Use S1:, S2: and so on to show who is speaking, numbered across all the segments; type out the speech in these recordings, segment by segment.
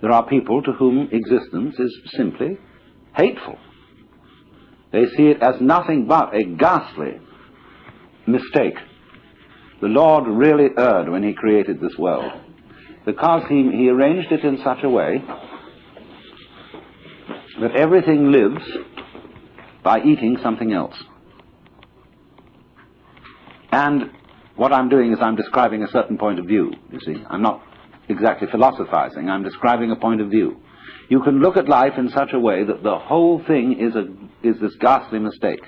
S1: there are people to whom existence is simply hateful. They see it as nothing but a ghastly mistake. The Lord really erred when he created this world, because he arranged it in such a way that everything lives by eating something else. And what I'm doing is I'm describing a certain point of view, you see. I'm not exactly philosophizing, I'm describing a point of view. You can look at life in such a way that the whole thing is this ghastly mistake.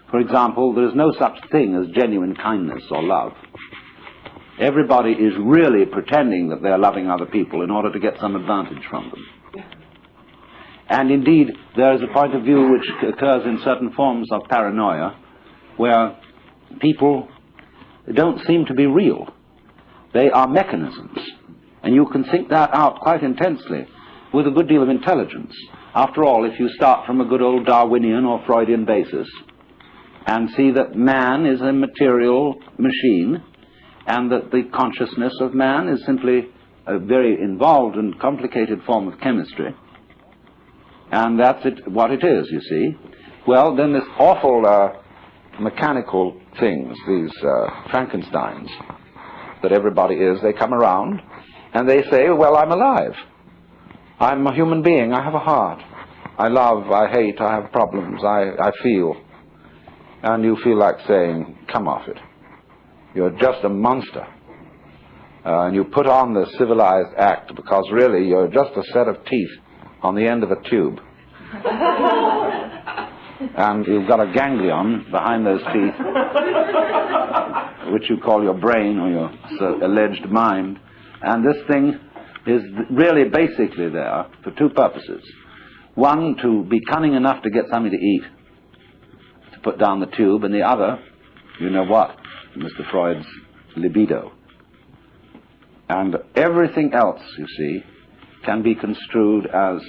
S1: For example, there is no such thing as genuine kindness or love. Everybody is really pretending that they're loving other people in order to get some advantage from them. And indeed, there is a point of view which occurs in certain forms of paranoia, where people don't seem to be real. They are mechanisms. And you can think that out quite intensely with a good deal of intelligence. After all, if you start from a good old Darwinian or Freudian basis and see that man is a material machine and that the consciousness of man is simply a very involved and complicated form of chemistry, and that's what it is, you see, well, then this awful mechanical things, these Frankensteins that everybody is, they come around and they say, well, I'm alive. I'm a human being. I have a heart. I love, I hate, I have problems, I feel. And you feel like saying, come off it. You're just a monster. And you put on the civilized act because really you're just a set of teeth on the end of a tube. And you've got a ganglion behind those teeth, which you call your brain or your alleged mind. And this thing is really basically there for two purposes. One, to be cunning enough to get something to eat, to put down the tube, and the other, you know what, Mr. Freud's libido. And everything else, you see, can be construed as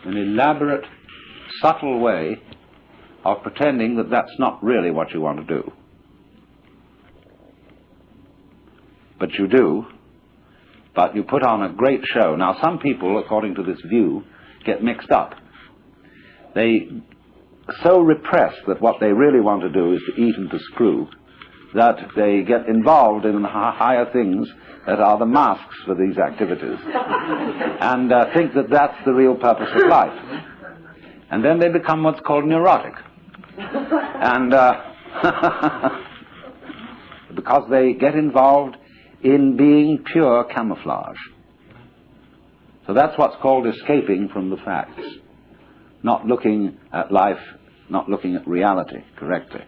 S1: an elaborate, subtle way of pretending that that's not really what you want to do. But you do, but you put on a great show. Now, some people, according to this view, get mixed up. They so repress that what they really want to do is to eat and to screw, that they get involved in higher things that are the masks for these activities, and think that that's the real purpose of life. And then they become what's called neurotic. And because they get involved in being pure camouflage. So that's what's called escaping from the facts, not looking at life, not looking at reality correctly.